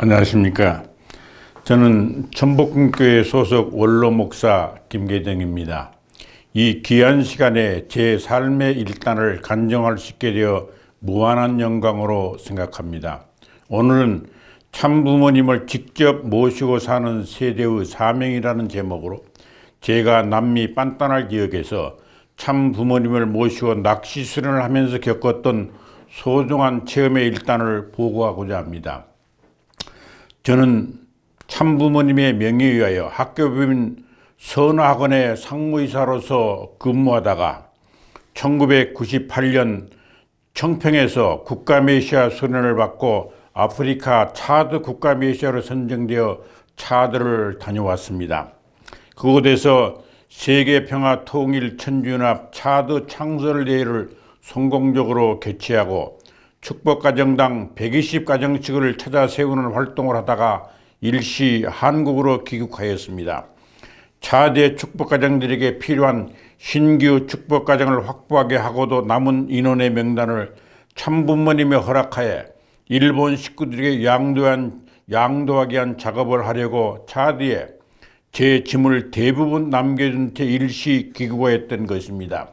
안녕하십니까. 저는 천복궁교회 소속 원로 목사 김계정입니다. 이 귀한 시간에 제 삶의 일단을 간증할 수 있게 되어 무한한 영광으로 생각합니다. 오늘은 참부모님을 직접 모시고 사는 세대의 사명이라는 제목으로 제가 남미 빤따날 지역에서 참부모님을 모시고 낚시 수련을 하면서 겪었던 소중한 체험의 일단을 보고하고자 합니다. 저는 참부모님의 명예에 의하여 학교법인 선화학원의 상무이사로서 근무하다가 1998년 청평에서 국가메시아 수련을 받고 아프리카 차드 국가메시아로 선정되어 차드를 다녀왔습니다. 그곳에서 세계평화 통일 천주연합 차드 창설대회를 성공적으로 개최하고 축복가정당 120가정씩을 찾아 세우는 활동을 하다가 일시 한국으로 귀국하였습니다. 차대 축복가정들에게 필요한 신규 축복가정을 확보하게 하고도 남은 인원의 명단을 참부모님의 허락하에 일본 식구들에게 양도하게 한 작업을 하려고 차드에 제 짐을 대부분 남겨둔 채 일시 귀국하였던 것입니다.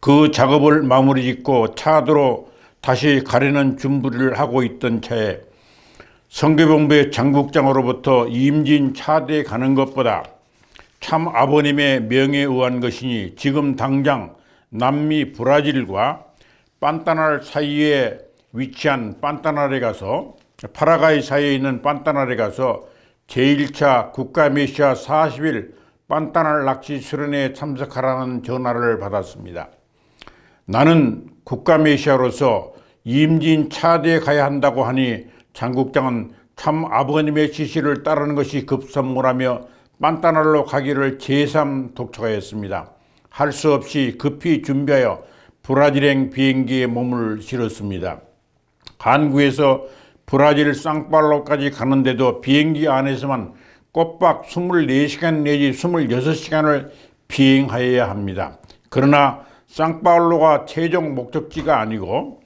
그 작업을 마무리 짓고 차드로 다시 가려는 준비를 하고 있던 차에 선교본부의 장국장으로부터 임진 차대에 가는 것보다 참 아버님의 명예에 의한 것이니 지금 당장 남미 브라질과 빤따날 사이에 위치한 빤따날에 가서 파라과이 사이에 있는 빤따날에 가서 제1차 국가메시아 40일 빤따날 낚시 수련회에 참석하라는 전화를 받았습니다. 나는 국가메시아로서 임진 차대에 가야 한다고 하니 장국장은 참 아버님의 지시를 따르는 것이 급선무라며 빤따날로 가기를 재삼 독촉하였습니다. 할 수 없이 급히 준비하여 브라질행 비행기에 몸을 실었습니다. 한국에서 브라질 상파울로까지 가는데도 비행기 안에서만 꼬박 24시간 내지 26시간을 비행하여야 합니다. 그러나 상파울로가 최종 목적지가 아니고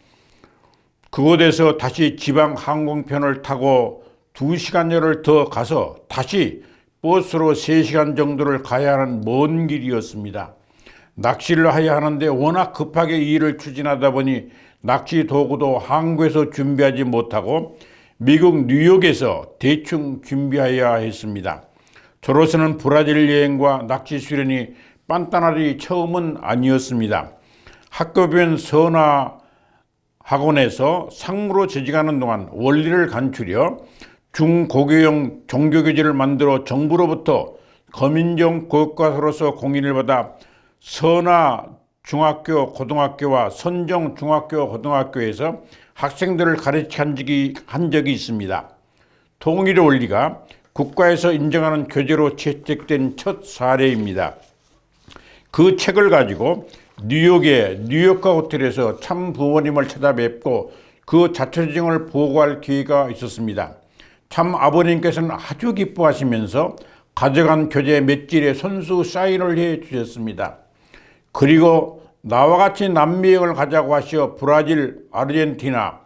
그곳에서 다시 지방 항공편을 타고 2시간여를 더 가서 다시 버스로 3시간 정도를 가야 하는 먼 길이었습니다. 낚시를 해야 하는데 워낙 급하게 일을 추진하다 보니 낚시 도구도 한국에서 준비하지 못하고 미국 뉴욕에서 대충 준비해야 했습니다. 저로서는 브라질 여행과 낚시 수련이 빤따날이 처음은 아니었습니다. 학교변 선화학원에서 상무로 재직하는 동안 원리를 간추려 중고교용 종교교재를 만들어 정부로부터 거민정 교과서로서 공인을 받아 선화 중학교 고등학교와 선정 중학교 고등학교에서 학생들을 가르친 적이 있습니다. 통일의 원리가 국가에서 인정하는 교재로 채택된 첫 사례입니다. 그 책을 가지고 뉴욕의 뉴욕가 호텔에서 참 부모님을 찾아뵙고 그 자초지종을 보고할 기회가 있었습니다. 참 아버님께서는 아주 기뻐하시면서 가져간 교재 몇 질에 손수 사인을 해 주셨습니다. 그리고 나와 같이 남미 여행을 가자고 하시어 브라질, 아르헨티나,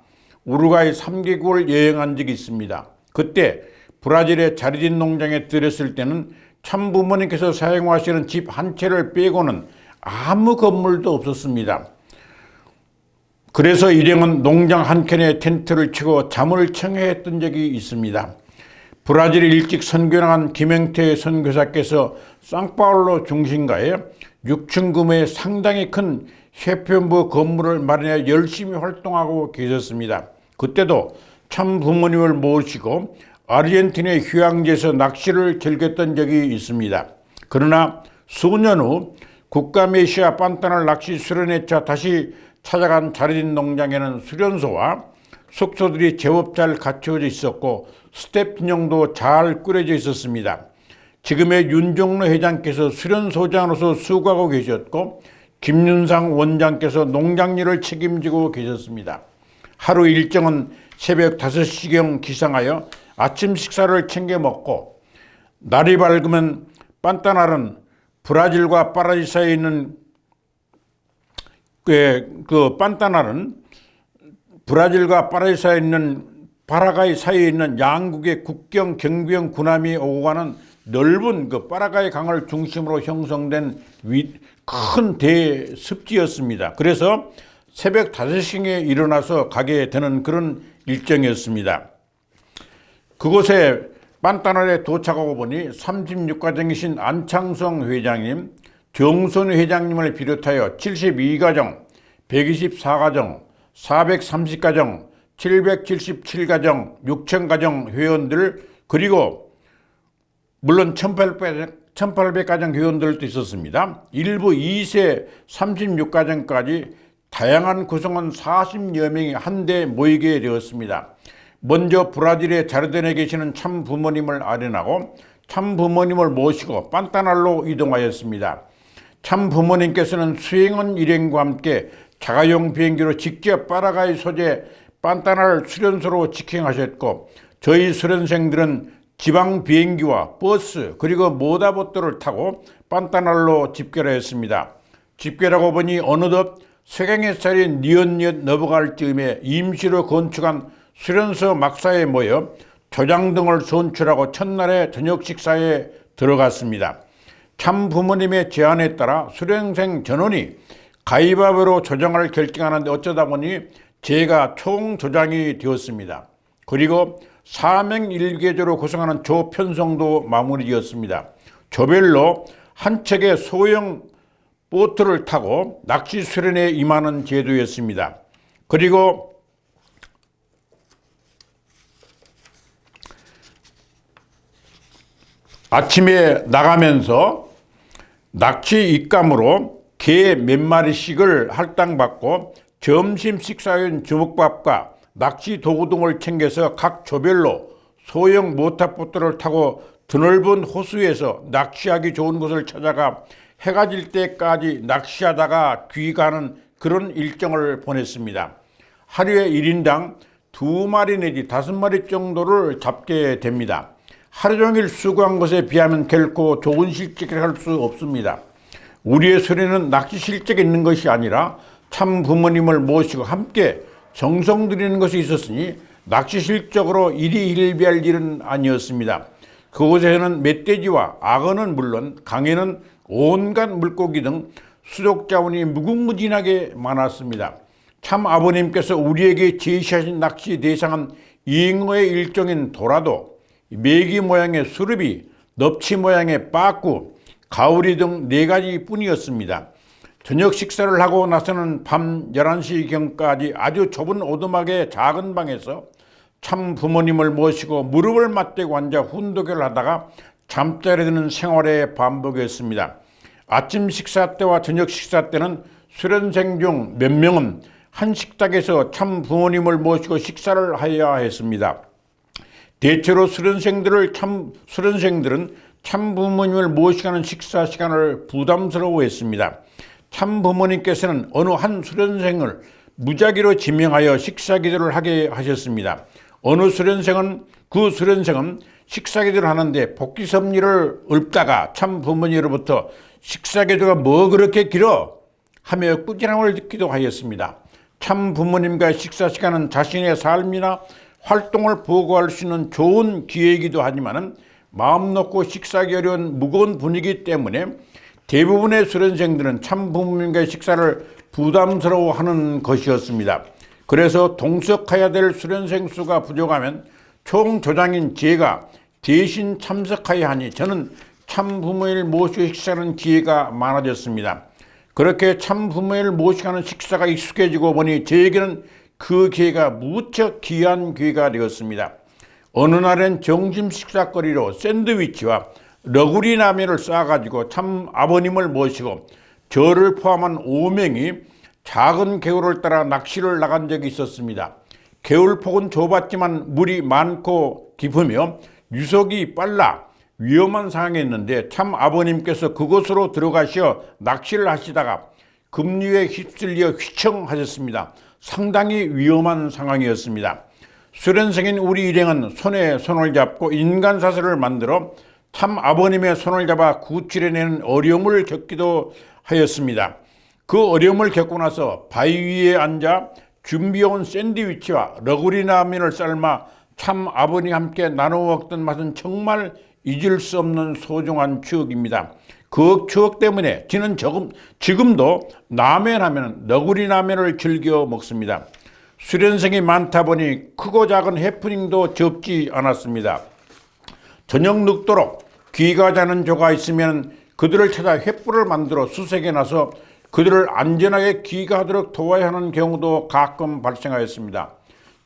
우루과이 3개국을 여행한 적이 있습니다. 그때 브라질의 자리진 농장에 들였을 때는 참부모님께서 사용하시는 집 한 채를 빼고는 아무 건물도 없었습니다. 그래서 일행은 농장 한 켠에 텐트를 치고 잠을 청해했던 적이 있습니다. 브라질에 일찍 선교한 김영태 선교사께서 상파울로 중심가에 6층 규모의 상당히 큰 해변부 건물을 마련해 열심히 활동하고 계셨습니다. 그때도 참 부모님을 모시고 아르헨티나의 휴양지에서 낚시를 즐겼던 적이 있습니다. 그러나 수년 후 국가메시아 빤따날 낚시 수련회차 다시 찾아간 자리진 농장에는 수련소와 숙소들이 제법 잘 갖춰져 있었고 스텝 진영도 잘 꾸려져 있었습니다. 지금의 윤종로 회장께서 수련소장으로서 수고하고 계셨고 김윤상 원장께서 농장 일을 책임지고 계셨습니다. 하루 일정은 새벽 5시경 기상하여 아침 식사를 챙겨 먹고 날이 밝으면 빤따날은 브라질과 파라과이 사이에 있는 그 빤따날은 브라질과 파라과이 사이에 있는 파라과이 사이에 있는 양국의 국경 경비원 군함이 오고 가는 넓은 그 파라과이 강을 중심으로 형성된 큰 대습지였습니다. 그래서 새벽 5시에 일어나서 가게 되는 그런 일정이었습니다. 그곳에 빤따날에 도착하고 보니 36가정이신 안창성 회장님, 정선 회장님을 비롯하여 72가정, 124가정, 430가정, 777가정, 6000가정 회원들, 그리고 물론 1800가정 회원들도 있었습니다. 일부 2세 36가정까지 다양한 구성원 40여 명이 한데 모이게 되었습니다. 먼저 브라질의 자르덴에 계시는 참 부모님을 아련하고 참 부모님을 모시고 빤따날로 이동하였습니다. 참 부모님께서는 수행원 일행과 함께 자가용 비행기로 직접 파라과이 소재 빤따날 수련소로 직행하셨고, 저희 수련생들은 지방 비행기와 버스 그리고 모터보트를 타고 빤따날로 집결하였습니다. 집결하고 보니 어느덧 석양햇살이 뉘엿뉘엿 넘어갈 즈음에 임시로 건축한 수련소 막사에 모여 조장 등을 선출하고 첫날의 저녁 식사에 들어갔습니다. 참 부모님의 제안에 따라 수련생 전원이 가위바위보로 조장을 결정하는데 어쩌다 보니 제가 총조장이 되었습니다. 그리고 사명일개조로 구성하는 조 편성도 마무리되었습니다. 조별로 한 척의 소형 보트를 타고 낚시 수련에 임하는 제도였습니다. 그리고 아침에 나가면서 낚시 입감으로 게 몇 마리씩을 할당받고 점심 식사용 주먹밥과 낚시 도구 등을 챙겨서 각 조별로 소형 모터보트를 타고 드넓은 호수에서 낚시하기 좋은 곳을 찾아가 해가 질 때까지 낚시하다가 귀가하는 그런 일정을 보냈습니다. 하루에 1인당 2마리 내지 5마리 정도를 잡게 됩니다. 하루 종일 수고한 것에 비하면 결코 좋은 실적을 할 수 없습니다. 우리의 수련은 낚시 실적이 있는 것이 아니라 참 부모님을 모시고 함께 정성 들이는 것이 있었으니 낚시 실적으로 일희일비할 일은 아니었습니다. 그곳에는 멧돼지와 악어는 물론 강에는 온갖 물고기 등 수족 자원이 무궁무진하게 많았습니다. 참 아버님께서 우리에게 제시하신 낚시 대상은 잉어의 일종인 도라도, 메기 모양의 수르비, 넙치 모양의 빠꾸, 가오리 등 4가지 뿐이었습니다. 저녁 식사를 하고 나서는 밤 11시경까지 아주 좁은 오두막의 작은 방에서 참 부모님을 모시고 무릎을 맞대고 앉아 훈도교를 하다가 잠자리 드는 생활의 반복이었습니다. 아침 식사 때와 저녁 식사 때는 수련생 중 몇 명은 한 식탁에서 참 부모님을 모시고 식사를 하여야 했습니다. 대체로 수련생들은 참 부모님을 모시고 하는 식사 시간을 부담스러워했습니다. 참 부모님께서는 어느 한 수련생을 무작위로 지명하여 식사 기도를 하게 하셨습니다. 어느 수련생은 식사 기도를 하는데 복귀 섭리를 읊다가 참 부모님으로부터 식사 기도가 뭐 그렇게 길어? 하며 꾸지람을 듣기도 하였습니다. 참 부모님과의 식사 시간은 자신의 삶이나 활동을 보고할 수 있는 좋은 기회이기도 하지만 마음 놓고 식사하기 어려운 무거운 분위기 때문에 대부분의 수련생들은 참 부모님과의 식사를 부담스러워하는 것이었습니다. 그래서 동석해야 될 수련생 수가 부족하면 총조장인 제가 대신 참석해야 하니 저는 참 부모님을 모시고 식사하는 기회가 많아졌습니다. 그렇게 참 부모님을 모시고 하는 식사가 익숙해지고 보니 저에게는 그 기회가 무척 귀한 기회가 되었습니다. 어느 날엔 점심 식사거리로 샌드위치와 너구리 라면을 싸가지고 참 아버님을 모시고 저를 포함한 5명이 작은 개울을 따라 낚시를 나간 적이 있었습니다. 개울폭은 좁았지만 물이 많고 깊으며 유속이 빨라 위험한 상황이었는데 참 아버님께서 그곳으로 들어가셔 낚시를 하시다가 급류에 휩쓸려 휘청하셨습니다. 상당히 위험한 상황이었습니다. 수련생인 우리 일행은 손에 손을 잡고 인간사슬을 만들어 참 아버님의 손을 잡아 구출해내는 어려움을 겪기도 하였습니다. 그 어려움을 겪고 나서 바위 위에 앉아 준비해온 샌드위치와 너구리 라면을 삶아 참 아버님과 함께 나누어 먹던 맛은 정말 잊을 수 없는 소중한 추억입니다. 그 추억 때문에 저는 지금도 라면 하면 너구리 라면을 즐겨 먹습니다. 수련생이 많다 보니 크고 작은 해프닝도 적지 않았습니다. 저녁 늦도록 귀가 자는 조가 있으면 그들을 찾아 횃불을 만들어 수색해 나서 그들을 안전하게 귀가하도록 도와야 하는 경우도 가끔 발생하였습니다.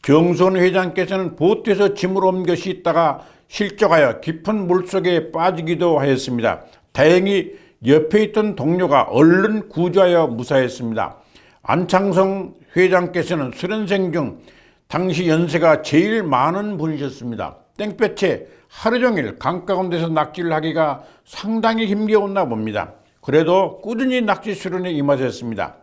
정선 회장께서는 보트에서 짐을 옮겨 싣다가 실족하여 깊은 물속에 빠지기도 하였습니다. 다행히 옆에 있던 동료가 얼른 구조하여 무사했습니다. 안창성 회장께서는 수련생 중 당시 연세가 제일 많은 분이셨습니다. 땡볕에 하루 종일 강 가운데서 낚시를 하기가 상당히 힘겨웠나 봅니다. 그래도 꾸준히 낚시 수련에 임하셨습니다.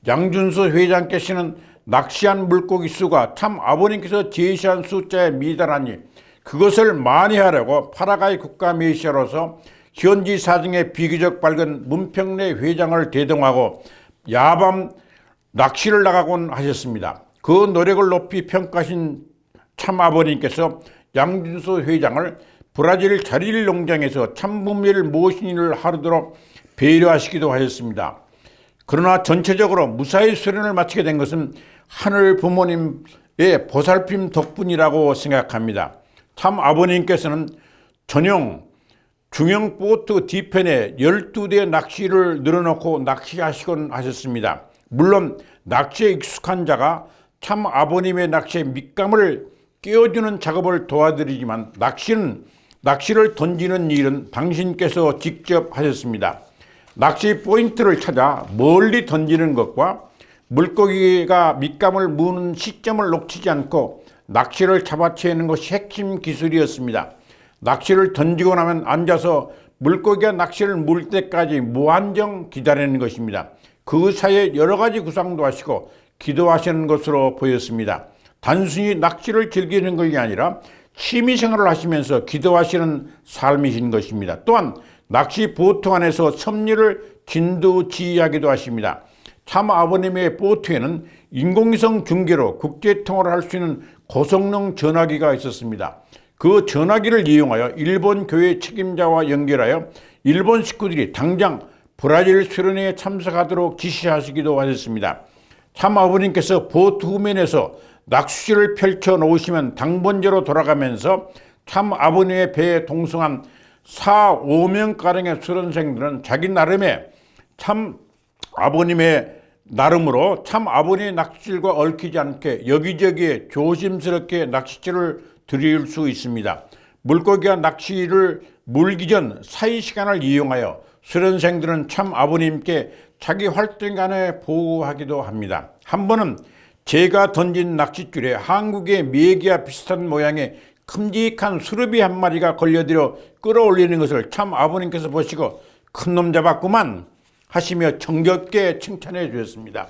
양준수 회장께서는 낚시한 물고기 수가 참 아버님께서 제시한 숫자에 미달하니 그것을 많이 하려고 파라과이 국가메시아로서 현지 사정에 비교적 밝은 문평래 회장을 대동하고 야밤 낚시를 나가곤 하셨습니다. 그 노력을 높이 평가하신 참 아버님께서 양준수 회장을 브라질 자릴 농장에서 참부미를 모신 일을 하루도록 배려하시기도 하였습니다. 그러나 전체적으로 무사히 수련을 마치게 된 것은 하늘 부모님의 보살핌 덕분이라고 생각합니다. 참 아버님께서는 전용 중형 보트 뒤편에 12대의 낚시를 늘어놓고 낚시하시곤 하셨습니다. 물론 낚시에 익숙한 자가 참 아버님의 낚시에 밑감을 깨워주는 작업을 도와드리지만 낚시를 던지는 일은 당신께서 직접 하셨습니다. 낚시 포인트를 찾아 멀리 던지는 것과 물고기가 밑감을 무는 시점을 놓치지 않고 낚시를 잡아채는 것이 핵심 기술이었습니다. 낚시를 던지고 나면 앉아서 물고기가 낚시를 물 때까지 무한정 기다리는 것입니다. 그 사이에 여러 가지 구상도 하시고 기도하시는 것으로 보였습니다. 단순히 낚시를 즐기는 것이 아니라 취미생활을 하시면서 기도하시는 삶이신 것입니다. 또한 낚시 보트 안에서 섭리를 진두지휘하기도 하십니다. 참 아버님의 보트에는 인공위성 중계로 국제통화를 할 수 있는 고성능 전화기가 있었습니다. 그 전화기를 이용하여 일본 교회 책임자와 연결하여 일본 식구들이 당장 브라질 수련회에 참석하도록 지시하시기도 하셨습니다. 참 아버님께서 보트 후면에서 낚시를 펼쳐 놓으시면 당번제로 돌아가면서 참 아버님의 배에 동승한 4~5명가량의 수련생들은 자기 나름의 참 아버님의 나름으로 참 아버님의 낚시질과 얽히지 않게 여기저기에 조심스럽게 낚시질을 드릴 수 있습니다. 물고기가 낚시를 물기 전 사이 시간을 이용하여 수련생들은 참 아버님께 자기 활동간에 보고하기도 합니다. 한 번은 제가 던진 낚싯줄에 한국의 메기와 비슷한 모양의 큼직한 수르비 한 마리가 걸려들어 끌어올리는 것을 참 아버님께서 보시고 큰 놈 잡았구만 하시며 정겹게 칭찬해 주셨습니다.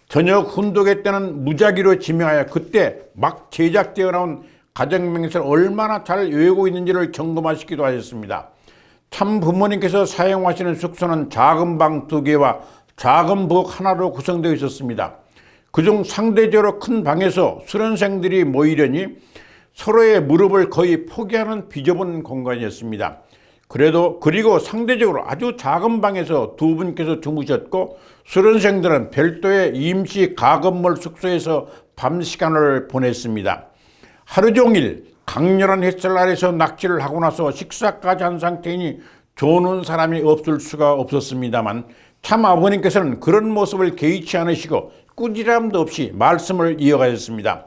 저녁 훈독회 때는 무작위로 지명하여 그때 막 제작되어 나온 가정명세를 얼마나 잘 외우고 있는지를 점검하시기도 하셨습니다. 참 부모님께서 사용하시는 숙소는 작은 방 2개와 작은 부엌 하나로 구성되어 있었습니다. 그중 상대적으로 큰 방에서 수련생들이 모이려니 서로의 무릎을 거의 포기하는 비좁은 공간이었습니다. 그리고 상대적으로 아주 작은 방에서 2분께서 주무셨고 수련생들은 별도의 임시 가건물 숙소에서 밤 시간을 보냈습니다. 하루 종일 강렬한 햇살 아래서 낚시를 하고 나서 식사까지 한 상태이니 조는 사람이 없을 수가 없었습니다만 참 아버님께서는 그런 모습을 개의치 않으시고 꾸지람도 없이 말씀을 이어가셨습니다.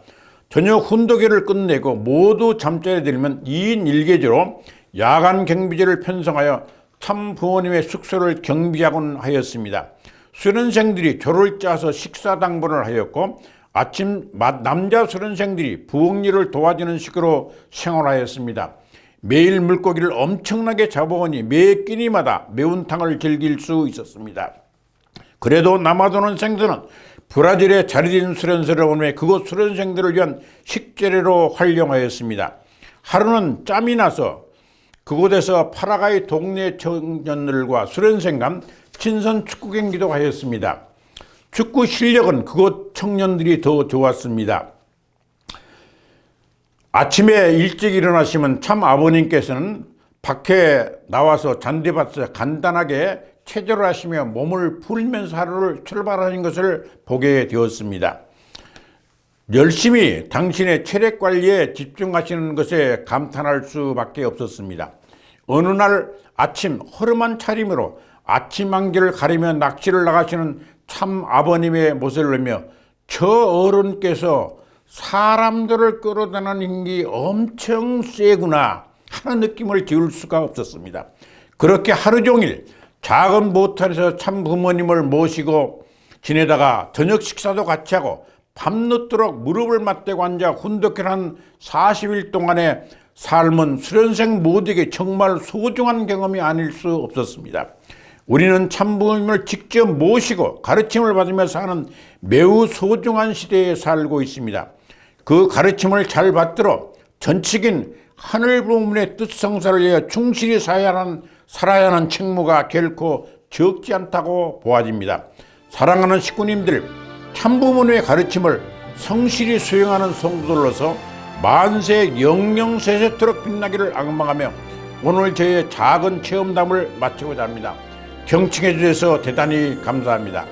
저녁 훈독회를 끝내고 모두 잠자리에 들면 2인 1계제로 야간 경비제를 편성하여 참 부모님의 숙소를 경비하곤 하였습니다. 수련생들이 조를 짜서 식사 당번을 하였고 아침 남자 수련생들이 부엌 일을 도와주는 식으로 생활하였습니다. 매일 물고기를 엄청나게 잡아오니 매 끼니마다 매운탕을 즐길 수 있었습니다. 그래도 남아도는 생선은 브라질의 자리진 수련소를 오며 그곳 수련생들을 위한 식재료로 활용하였습니다. 하루는 짬이 나서 그곳에서 파라과이 동네 청년들과 수련생 간 친선 축구 경기도 하였습니다. 축구 실력은 그곳 청년들이 더 좋았습니다. 아침에 일찍 일어나시면 참 아버님께서는 밖에 나와서 잔디밭에서 간단하게 체조를 하시며 몸을 풀면서 하루를 출발하는 것을 보게 되었습니다. 열심히 당신의 체력 관리에 집중하시는 것에 감탄할 수밖에 없었습니다. 어느 날 아침 허름한 차림으로 아침 안개를 가리며 낚시를 나가시는 참 아버님의 모습을 보며 저 어른께서 사람들을 끌어다니는 힘이 엄청 세구나 하는 느낌을 지울 수가 없었습니다. 그렇게 하루 종일 작은 모텔에서 참 부모님을 모시고 지내다가 저녁 식사도 같이 하고 밤늦도록 무릎을 맞대고 앉아 훈독해한 40일 동안의 삶은 수련생 모두에게 정말 소중한 경험이 아닐 수 없었습니다. 우리는 참부모님을 직접 모시고 가르침을 받으며 사는 매우 소중한 시대에 살고 있습니다. 그 가르침을 잘 받들어 전칙인 하늘 부모님의 뜻 성사를 위해 충실히 살아야 하는 책무가 결코 적지 않다고 보아집니다. 사랑하는 식구님들, 참부모님의 가르침을 성실히 수행하는 성도들로서 만세 영영세세토록 빛나기를 악망하며 오늘 저의 작은 체험담을 마치고자 합니다. 경청해 주셔서 대단히 감사합니다.